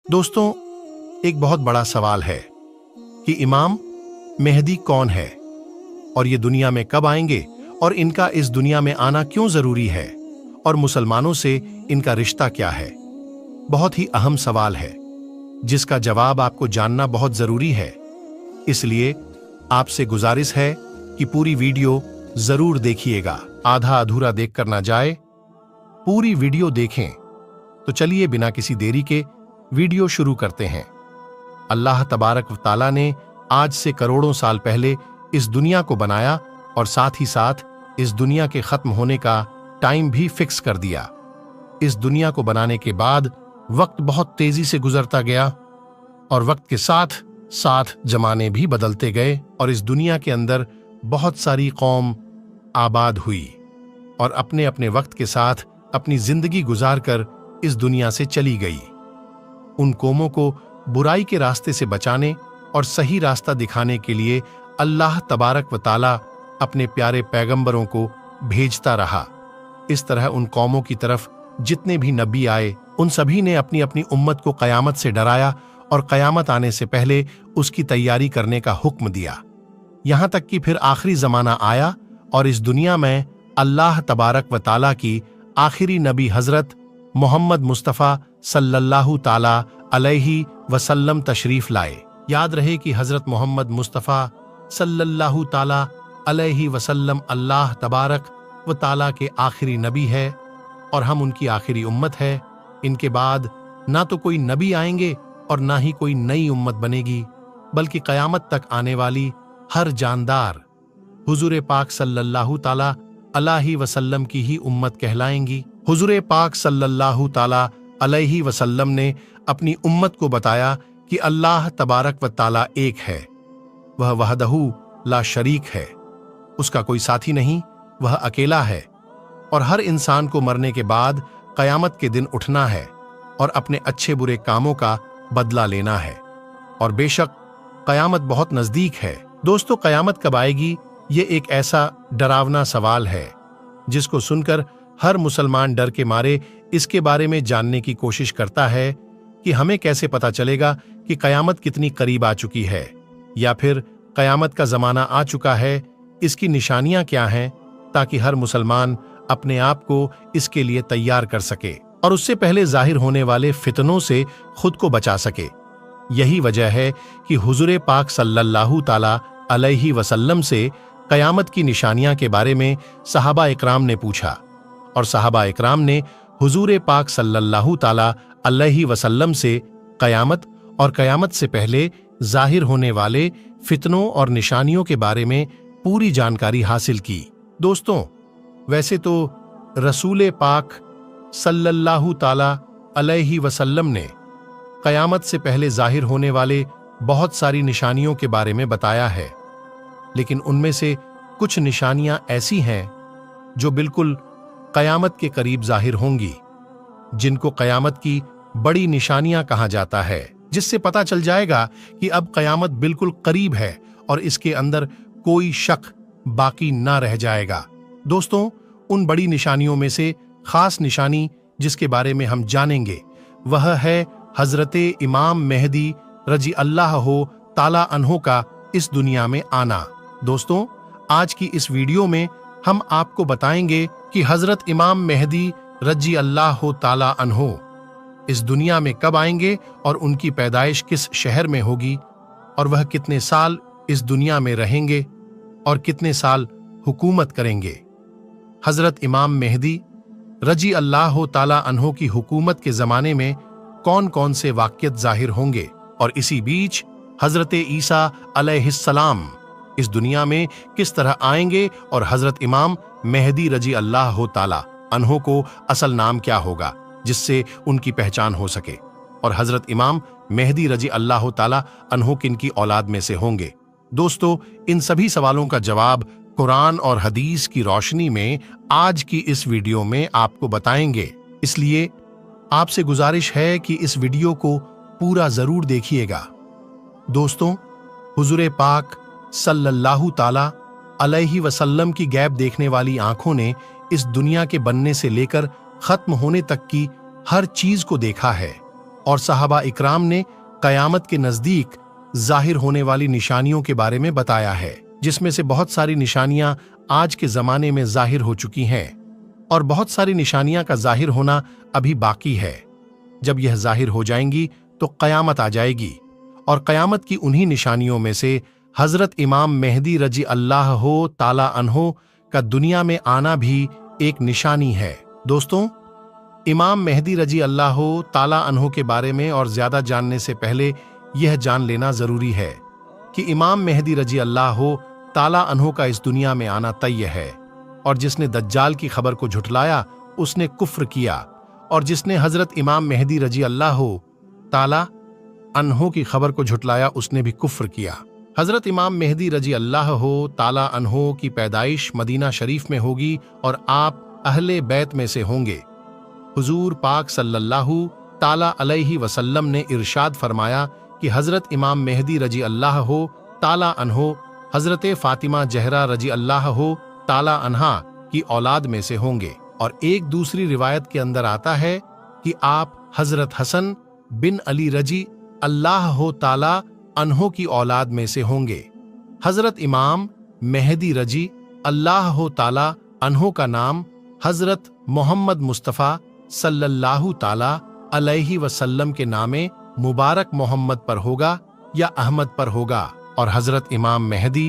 दोस्तों, एक बहुत बड़ा सवाल है कि इमाम मेहदी कौन है और ये दुनिया में कब आएंगे और इनका इस दुनिया में आना क्यों जरूरी है और मुसलमानों से इनका रिश्ता क्या है। बहुत ही अहम सवाल है जिसका जवाब आपको जानना बहुत जरूरी है। इसलिए आपसे गुजारिश है कि पूरी वीडियो जरूर देखिएगा, आधा अधूरा देखकर ना जाए, पूरी वीडियो देखें। तो चलिए बिना किसी देरी के वीडियो शुरू करते हैं। अल्लाह तबारक व तआला ने आज से करोड़ों साल पहले इस दुनिया को बनाया और साथ ही साथ इस दुनिया के खत्म होने का टाइम भी फिक्स कर दिया। इस दुनिया को बनाने के बाद वक्त बहुत तेजी से गुजरता गया और वक्त के साथ साथ जमाने भी बदलते गए और इस दुनिया के अंदर बहुत सारी कौम आबाद हुई और अपने अपने वक्त के साथ अपनी जिंदगी गुजार कर इस दुनिया से चली गई। उन कौमों को बुराई के रास्ते से बचाने और सही रास्ता दिखाने के लिए अल्लाह तबारक व तआला अपने प्यारे पैगंबरों को भेजता रहा। इस तरह उन कौमों की तरफ जितने भी नबी आए उन सभी ने अपनी अपनी उम्मत को कयामत से डराया और कयामत आने से पहले उसकी तैयारी करने का हुक्म दिया। यहां तक कि फिर आखिरी जमाना आया और इस दुनिया में अल्लाह तबारक व तआला की आखिरी नबी हजरत मोहम्मद मुस्तफ़ा सल्लल्लाहु ताला अलैहि वसल्लम तशरीफ लाए। याद रहे कि हजरत मोहम्मद मुस्तफ़ा सल्लल्लाहु ताला अलैहि वसल्लम अल्लाह तबारक व ताला के आखिरी नबी है और हम उनकी आखिरी उम्मत है। इनके बाद ना तो कोई नबी आएंगे और ना ही कोई नई उम्मत बनेगी, बल्कि कयामत तक आने वाली हर जानदार हुजूर पाक सल्लल्लाहु ताला अलैहि वसल्लम की ही उम्मत कहलाएंगी। हुजूर पाक सल्लल्लाहु ताला अलैहि वसल्लम ने अपनी उम्मत को बताया कि अल्लाह तबारक व ताला एक है, वह वहदहू ला शरीक है, उसका कोई साथी नहीं, वह अकेला है और हर इंसान को मरने के बाद कयामत के दिन उठना है और अपने अच्छे बुरे कामों का बदला लेना है और बेशक कयामत बहुत नजदीक है। दोस्तों, कयामत कब आएगी, ये एक ऐसा डरावना सवाल है जिसको सुनकर हर मुसलमान डर के मारे इसके बारे में जानने की कोशिश करता है कि हमें कैसे पता चलेगा कि कयामत कितनी करीब आ चुकी है या फिर कयामत का जमाना आ चुका है, इसकी निशानियां क्या हैं, ताकि हर मुसलमान अपने आप को इसके लिए तैयार कर सके और उससे पहले जाहिर होने वाले फितनों से खुद को बचा सके। यही वजह है कि हुजूर पाक सल्लल्लाहु ताला अलैहि वसल्लम से कयामत की निशानियां के बारे में सहाबा इकराम ने पूछा और सहाबा इकराम ने हुजूर पाक सल्लल्लाहु ताला अलैहि वसल्लम से कयामत और कयामत से पहले जाहिर होने वाले फितनों और निशानियों के बारे में पूरी जानकारी हासिल की। दोस्तों, वैसे तो रसूल पाक सल्लल्लाहु ताला अलैहि वसल्लम ने कयामत से पहले जाहिर होने वाले बहुत सारी निशानियों के बारे में बताया है, लेकिन उनमें से कुछ निशानियां ऐसी हैं जो बिल्कुल कयामत के करीब जाहिर होंगी, जिनको कयामत की बड़ी निशानियां कहा जाता है, जिससे पता चल जाएगा कि अब कयामत बिल्कुल करीब है और इसके अंदर कोई शक बाकी ना रह जाएगा। दोस्तों, उन बड़ी निशानियों में से खास निशानी जिसके बारे में हम जानेंगे वह है हजरते इमाम मेहदी रजी अल्लाह ताला अन्हो का इस दुनिया में आना। दोस्तों, आज की इस वीडियो में हम आपको बताएंगे कि हजरत इमाम मेहदी रजी अल्लाह ताला अन्हो इस दुनिया में कब आएंगे और उनकी पैदाइश किस शहर में होगी और वह कितने साल इस दुनिया में रहेंगे और कितने साल हुकूमत करेंगे। हजरत इमाम मेहदी रजी अल्लाह ताला अन्हो की हुकूमत के जमाने में कौन कौन से वाक़ियत जाहिर होंगे और इसी बीच हजरत ईसा अलैहिस्सलाम इस दुनिया में किस तरह आएंगे और हजरत इमाम मेहदी रजी अल्लाह ताला अन्हो को असल नाम क्या होगा जिससे उनकी पहचान हो सके और हजरत इमाम मेहदी रजी अल्लाह ताला अन्हो किनकी औलाद में से होंगे। दोस्तों, इन सभी सवालों का जवाब कुरान और हदीस की रोशनी में आज की इस वीडियो में आपको बताएंगे। इसलिए आपसे गुजारिश है कि इस वीडियो को पूरा जरूर देखिएगा। दोस्तों, हुजूर पाक सल्लल्लाहु ताला अलैहि वसल्लम की गैब देखने वाली आंखों ने इस दुनिया के बनने से लेकर खत्म होने तक की हर चीज को देखा है और सहाबा इकराम ने क़यामत के नज़दीक ज़ाहिर होने वाली निशानियों के बारे में बताया है, जिसमें से बहुत सारी निशानियां आज के ज़माने में ज़ाहिर हो चुकी हैं और बहुत सारी निशानियां का ज़ाहिर होना अभी बाकी है। जब यह ज़ाहिर हो जाएंगी तो क़यामत आ जाएगी, और क़यामत की उन्हीं निशानियों में से हज़रत इमाम मेहदी रजी अल्लाह ताला अन्हो का दुनिया में आना भी एक निशानी है। दोस्तों, इमाम मेहदी रजी अल्लाह ताला अन्हो के बारे में और ज़्यादा जानने से पहले यह जान लेना ज़रूरी है कि इमाम मेहदी रजी अल्लाह ताला अन्हो का इस दुनिया में आना तय है, और जिसने दज्जाल की खबर को झुठलाया उसने कुफ्र किया, और जिसने हज़रत इमाम मेहदी रजी अल्लाह ताला अन्हो की खबर को झुठलाया उसने भी कुफ्र किया। हज़रत इमाम मेहदी रजी अल्लाह ताला अन्हो की पैदाइश मदीना शरीफ में होगी और आप अहले बैत में से होंगे। हुजूर पाक सल्लल्लाहु ताला अलैहि वसल्लम ने इरशाद फरमाया कि हज़रत इमाम मेहदी रजी अल्लाह ताला अन्हो हज़रत फ़ातिमा ज़हरा रजी अल्लाह ताला अन्हा की औलाद में से होंगे। और एक दूसरी रिवायत के अंदर आता है कि आप हज़रत हसन बिन अली रजी अल्लाह ताला अन्हो की औलाद में से होंगे। हज़रत इमाम मेहदी रजी अल्लाह ताला अन्हो का नाम हज़रत मोहम्मद मुस्तफ़ा सल्लल्लाहु ताला अलैहि वसल्लम के नामे मुबारक मोहम्मद पर होगा या अहमद पर होगा, और हज़रत इमाम मेहदी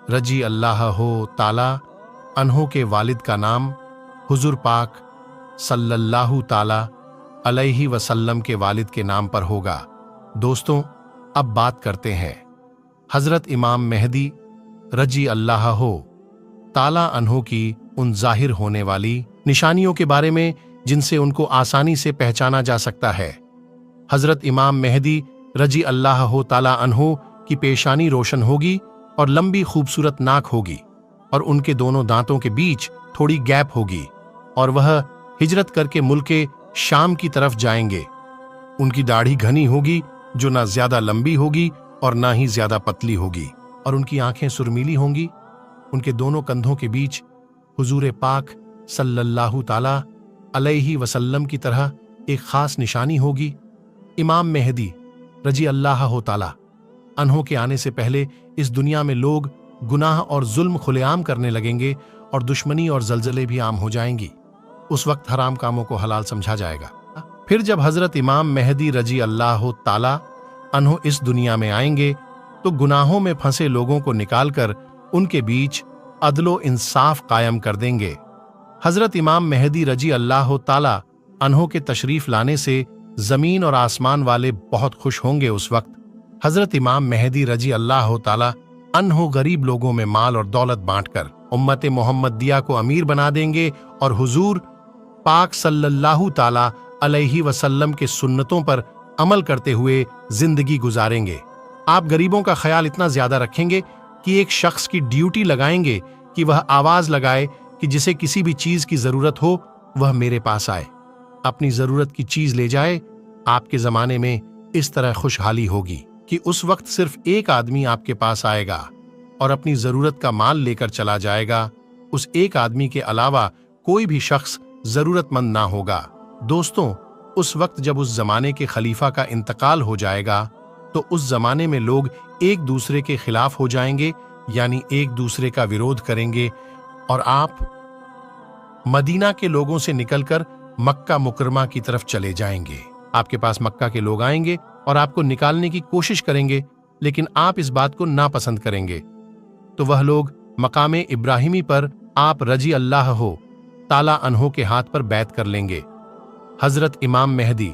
रजी अल्लाह ताला अन्हो के वालिद का नाम हुजूर पाक सल्लल्लाहु ताला अलैहि वसल्लम के वालिद के नाम पर होगा। दोस्तों, अब बात करते हैं हज़रत इमाम मेहदी रजी अल्लाह ताला अन्हो की उन ज़ाहिर होने वाली निशानियों के बारे में जिनसे उनको आसानी से पहचाना जा सकता है। हज़रत इमाम मेहदी रजी अल्लाह ताला अन्हो की पेशानी रोशन होगी और लंबी खूबसूरत नाक होगी, और उनके दोनों दांतों के बीच थोड़ी गैप होगी, और वह हिजरत करके मुल्के शाम की तरफ जाएंगे। उनकी दाढ़ी घनी होगी जो ना ज्यादा लंबी होगी और ना ही ज्यादा पतली होगी, और उनकी आंखें सुरमीली होंगी। उनके दोनों कंधों के बीच हुजूर पाक सल्लल्लाहु ताला अलैहि वसल्लम की तरह एक खास निशानी होगी। इमाम मेहदी रजी अल्लाह ताला अन्हो के आने से पहले इस दुनिया में लोग गुनाह और जुल्म खुलेआम करने लगेंगे और दुश्मनी और जलजले भी आम हो जाएंगी। उस वक्त हराम कामों को हलाल समझा जाएगा। फिर जब हज़रत इमाम मेहदी रजी अल्लाह ताला अन्हो इस दुनिया में आएंगे तो गुनाहों में फंसे लोगों को निकालकर उनके बीच अदलो इंसाफ कायम कर देंगे। हज़रत इमाम मेहदी रजी अल्लाह ताला अन्हो के तशरीफ लाने से जमीन और आसमान वाले बहुत खुश होंगे। उस वक्त हज़रत इमाम मेहदी रजी अल्लाह ताला अन्हो गरीब लोगों में माल और दौलत बांटकर उम्मत मोहम्मदिया को अमीर बना देंगे और हुजूर पाक सल्लल्लाहु ताला अलैहि वसल्लम के सुन्नतों पर अमल करते हुए जिंदगी गुजारेंगे। आप गरीबों का ख्याल इतना ज्यादा रखेंगे कि एक शख्स की ड्यूटी लगाएंगे कि वह आवाज लगाए कि जिसे किसी भी चीज की जरूरत हो वह मेरे पास आए, अपनी जरूरत की चीज ले जाए। आपके जमाने में इस तरह खुशहाली होगी कि उस वक्त सिर्फ एक आदमी आपके पास आएगा और अपनी जरूरत का माल लेकर चला जाएगा। उस एक आदमी के अलावा कोई भी शख्स जरूरतमंद ना होगा। दोस्तों, उस वक्त जब उस जमाने के खलीफा का इंतकाल हो जाएगा तो उस जमाने में लोग एक दूसरे के खिलाफ हो जाएंगे, यानी एक दूसरे का विरोध करेंगे, और आप मदीना के लोगों से निकलकर मक्का मुकरमा की तरफ चले जाएंगे। आपके पास मक्का के लोग आएंगे और आपको निकालने की कोशिश करेंगे, लेकिन आप इस बात को नापसंद करेंगे। तो वह लोग मकामे इब्राहिमी पर आप रजी अल्लाह ताला अन्हो के हाथ पर बैत कर लेंगे। हजरत इमाम मेहदी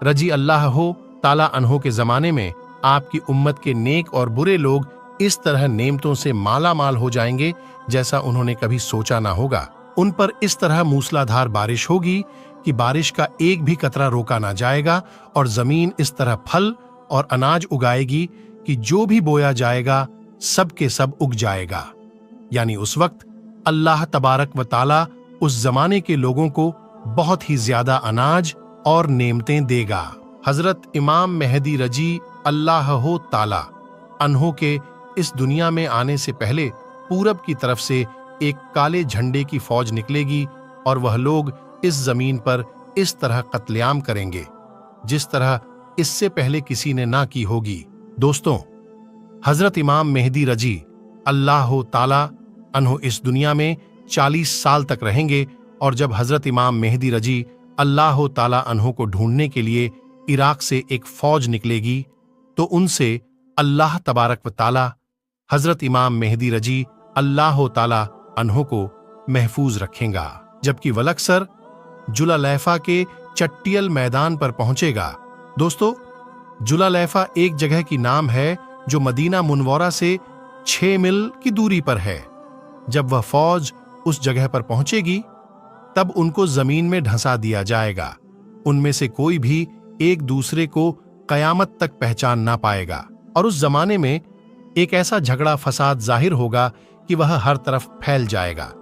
रजी अल्लाह ताला अन्हो के जमाने में आपकी उम्मत के नेक और बुरे लोग इस तरह नेमतों से माला माल हो जाएंगे जैसा उन्होंने कभी सोचा ना होगा। उन पर इस तरह मूसलाधार बारिश होगी कि बारिश का एक भी कतरा रोका ना जाएगा, और जमीन इस तरह फल और अनाज उगाएगी कि जो भी बोया जाएगा सब के सब उग जाएगा। यानी उस वक्त अल्लाह तबारक व ताला उस जमाने के लोगों को बहुत ही ज्यादा अनाज और नेमतें देगा। हजरत इमाम मेहदी रजी अल्लाह ताला अन्हो के इस दुनिया में आने से पहले पूरब की तरफ से एक काले झंडे की फौज निकलेगी और वह लोग इस जमीन पर इस तरह कत्लेआम करेंगे जिस तरह इससे पहले किसी ने ना की होगी। दोस्तों, हजरत इमाम मेहदी रजी अल्लाह ताला अन्हो इस दुनिया में 40 साल तक रहेंगे, और जब हजरत इमाम मेहदी रजी अल्लाह ताला अन्हो को ढूंढने के लिए इराक से एक फौज निकलेगी, तो उनसे अल्लाह तबारक व ताला हजरत इमाम मेहदी रजी अल्लाह ताला अन्हो को महफूज रखेगा। जबकि वलक्सर जुलालैफा के चट्टियल मैदान पर पहुंचेगा। दोस्तों, जुलालैफा एक जगह की नाम है जो मदीना मुनव्वरा से 6 मील की दूरी पर है। जब वह फौज उस जगह पर पहुंचेगी, तब उनको जमीन में ढंसा दिया जाएगा। उनमें से कोई भी एक दूसरे को कयामत तक पहचान ना पाएगा, और उस जमाने में एक ऐसा झगड़ा फसाद जाहिर होगा कि वह हर तरफ फैल जाएगा।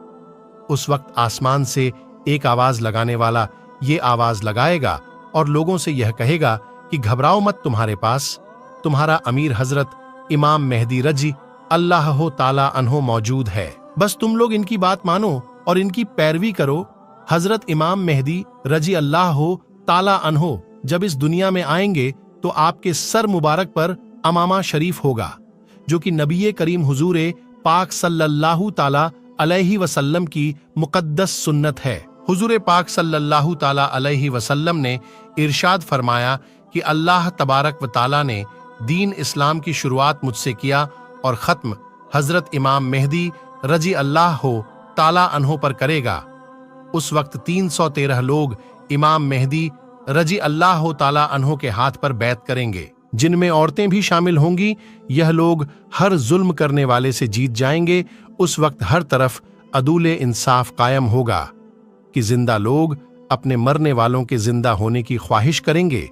उस वक्त आसमान से एक आवाज लगाने वाला ये आवाज लगाएगा और लोगों से यह कहेगा कि घबराओ मत, तुम्हारे पास तुम्हारा अमीर हजरत इमाम मेहदी रजी अल्लाह ताला अन्हो मौजूद है। बस तुम लोग इनकी बात मानो और इनकी पैरवी करो। हजरत इमाम मेहदी रजी अल्लाह ताला अन्हो जब इस दुनिया में आएंगे तो आपके सर मुबारक पर अमामा शरीफ होगा, जो कि नबी करीम हुजूर पाक सल्लल्लाहु ताला अलैहि वसल्लम की मुकद्दस सुन्नत है। हुजूर पाक सल्लल्लाहु ताला अलैहि वसल्लम ने इरशाद फरमाया कि अल्लाह तबारक व ताला ने दीन इस्लाम की शुरुआत मुझसे किया और ख़त्म हजरत इमाम मेहदी रजी अल्लाह ताला अन्हो पर करेगा। उस वक्त 313 लोग इमाम मेहदी रजी अल्लाह ताला अन्हो के हाथ पर बैत करेंगे, जिनमें औरतें भी शामिल होंगी। यह लोग हर जुल्म करने वाले से जीत जाएंगे। उस वक्त हर तरफ अदूले इंसाफ कायम होगा कि जिंदा लोग अपने मरने वालों के जिंदा होने की ख्वाहिश करेंगे,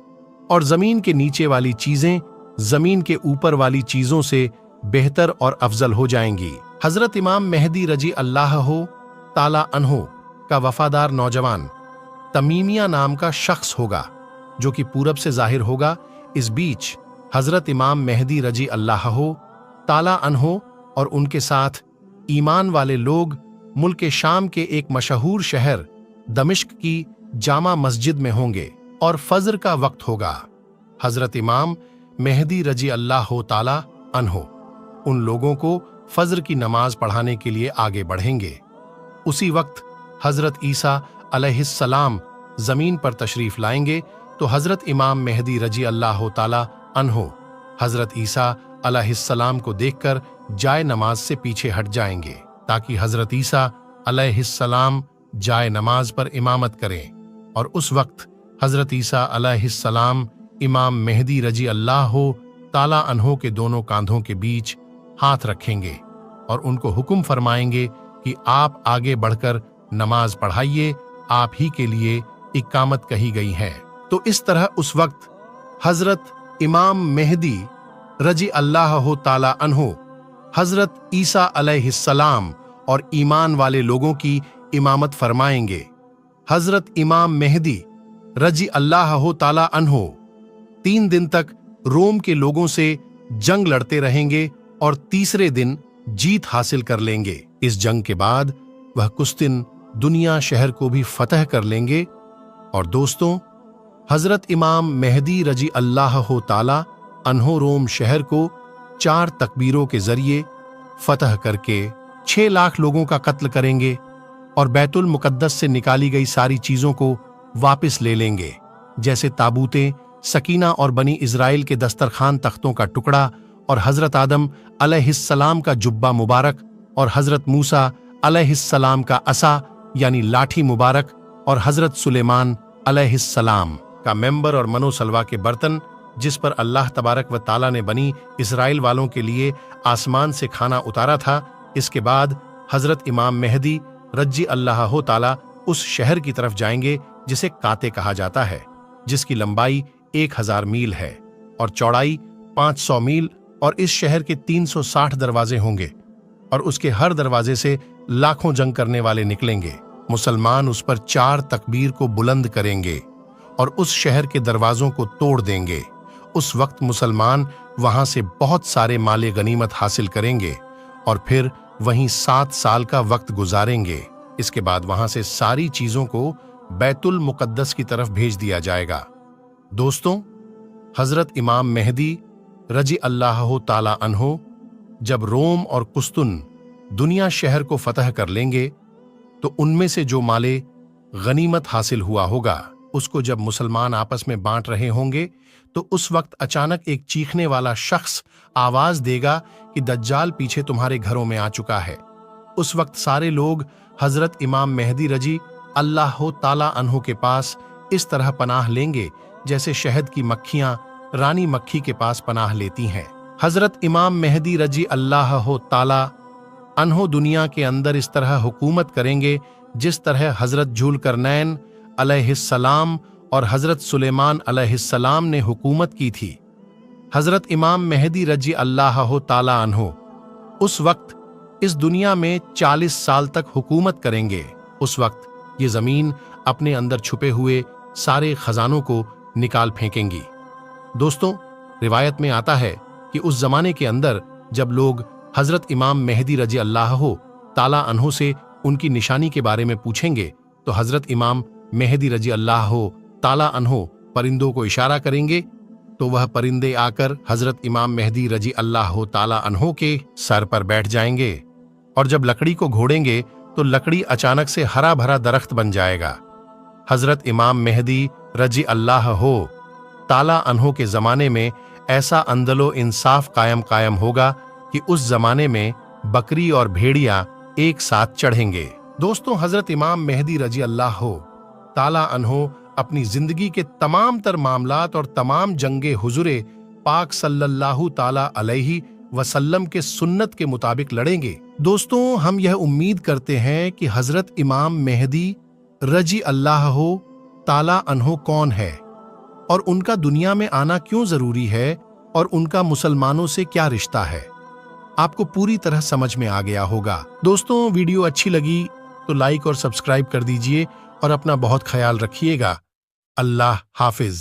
और जमीन के नीचे वाली चीजें जमीन के ऊपर वाली चीजों से बेहतर और अफजल हो जाएंगी। हजरत इमाम मेहदी रजी अल्लाह ताला अन्हो का वफादार नौजवान तमीमिया नाम का शख्स होगा, जो कि पूरब से जाहिर होगा। इस बीच हजरत इमाम मेहदी रजी अल्लाह ताला अन्हो और उनके साथ ईमान वाले लोग मुल्क शाम के एक मशहूर शहर दमिश्क की जामा मस्जिद में होंगे और फजर का वक्त होगा। हजरत इमाम मेहदी रजी अल्लाह ताला अन्हो उन लोगों को फजर की नमाज पढ़ाने के लिए आगे बढ़ेंगे। उसी वक्त हजरत ईसा अलैहिस्सलाम जमीन पर तशरीफ लाएंगे, तो हजरत इमाम मेहदी रजी अल्लाह ताला अन्हो हजरत ईसा अलैहिस्सलाम को देखकर जाए नमाज से पीछे हट जाएंगे, ताकि हजरत ईसा अलैहिस्सलाम जाए नमाज पर इमामत करें। और उस वक्त हजरत ईसा अलैहिस्सलाम इमाम मेहदी रजी अल्लाह ताला अन्हो के दोनों कांधों के बीच हाथ रखेंगे और उनको हुक्म फरमाएंगे कि आप आगे बढ़कर नमाज पढ़ाइए, आप ही के लिए इकामत कही गई है। तो इस तरह उस वक्त हजरत इमाम मेहदी रजी अल्लाह ताला अन्हो हजरत ईसा अलैहिस्सलाम और ईमान वाले लोगों की इमामत फरमाएंगे। हजरत इमाम मेहदी रजी अल्लाह ताला अन्हो 3 दिन तक रोम के लोगों से जंग लड़ते रहेंगे और तीसरे दिन जीत हासिल कर लेंगे। इस जंग के बाद वह कुछ दिन दुनिया शहर को भी फतह कर लेंगे। और दोस्तों, हजरत इमाम मेहदी रजी अल्लाह ताला अन्हो रोम शहर को 4 तकबीरों के जरिए फतह करके 6 लाख लोगों का कत्ल करेंगे और बैतुल मुकद्दस से निकाली गई सारी चीजों को वापस ले लेंगे, जैसे ताबूतें, सकीना और बनी इजराइल के दस्तरखान तख्तों का टुकड़ा, और हजरत आदम अलैहिस्सलाम का जुब्बा मुबारक, और हजरत मूसा अलैहिस्सलाम का असा यानी लाठी मुबारक, और हजरत सुलेमान अलैहिस्सलाम का मेंबर और मनोसलवा के बर्तन, जिस पर अल्लाह तबारक व ताला ने बनी इसराइल वालों के लिए आसमान से खाना उतारा था। इसके बाद हजरत इमाम मेहदी रजी अल्लाह ताला उस शहर की तरफ जाएंगे जिसे काते कहा जाता है, जिसकी लंबाई 1000 मील है और चौड़ाई 500 मील, और इस शहर के 360 दरवाजे होंगे और उसके हर दरवाजे से लाखों जंग करने वाले निकलेंगे। मुसलमान उस पर 4 तकबीर को बुलंद करेंगे और उस शहर के दरवाजों को तोड़ देंगे। उस वक्त मुसलमान वहां से बहुत सारे माले गनीमत हासिल करेंगे और फिर वहीं 7 साल का वक्त गुजारेंगे। इसके बाद वहां से सारी चीजों को बैतुल मुकद्दस की तरफ भेज दिया जाएगा। दोस्तों, हजरत इमाम मेहदी रजी अल्लाह ताला अन्हो जब रोम और कुस्तुन दुनिया शहर को फतह कर लेंगे तो उनमें से जो माले गनीमत हासिल हुआ होगा उसको जब मुसलमान आपस में बांट रहे होंगे तो उस वक्त अचानक एक चीखने वाला शख्स आवाज देगा कि दज्जाल पीछे तुम्हारे घरों में आ चुका है। उस वक्त सारे लोग हजरत इमाम मेहदी रजी अल्लाह ताला अन्हो के पास इस तरह पनाह लेंगे जैसे शहद की मक्खियां रानी मक्खी के पास पनाह लेती हैं। हजरत इमाम मेहदी रजी अल्लाह ताला अन्हो दुनिया के अंदर इस तरह हुकूमत करेंगे जिस तरह हजरत जुल्करनैन अलैहिस्सलाम और हजरत सुलेमान अलैहिस्सलाम ने हुकूमत की थी। हजरत इमाम मेहदी रजी अल्लाह ताला अन्हो उस वक्त इस दुनिया में 40 साल तक हुकूमत करेंगे। उस वक्त ये जमीन अपने अंदर छुपे हुए सारे खजानों को निकाल फेंकेंगी। दोस्तों, रिवायत में आता है कि उस जमाने के अंदर जब लोग हजरत इमाम मेहदी रजी अल्लाह ताला अन्हो से उनकी निशानी के बारे में पूछेंगे तो हजरत इमाम मेहदी रजी अल्लाह ताला अन्हो परिंदों को इशारा करेंगे तो वह परिंदे आकर हजरत इमाम मेहदी रजी अल्लाह ताला अन्हो के सर पर बैठ जाएंगे और जब लकड़ी को घोड़ेंगे तो लकड़ी अचानक से हरा भरा दरख्त बन जाएगा। हजरत इमाम मेहदी रजी अल्लाह ताला अन्हो के जमाने में ऐसा अंदलो इंसाफ कायम होगा कि उस जमाने में बकरी और भेड़िया एक साथ चढ़ेंगे। दोस्तों, हजरत इमाम मेहदी रजी अल्लाह ताला अन्हो अपनी जिंदगी के तमाम तर मामलात और तमाम जंगे हुजूरे पाक सल्लल्लाहु ताला अलैहि वसल्लम के सुन्नत के मुताबिक लड़ेंगे। दोस्तों, हम यह उम्मीद करते हैं कि हजरत इमाम मेहदी रजी अल्लाह ताला अन्हो कौन है और उनका दुनिया में आना क्यों जरूरी है और उनका मुसलमानों से क्या रिश्ता है, आपको पूरी तरह समझ में आ गया होगा। दोस्तों, वीडियो अच्छी लगी तो लाइक और सब्सक्राइब कर दीजिए और अपना बहुत ख्याल रखिएगा। अल्लाह हाफिज।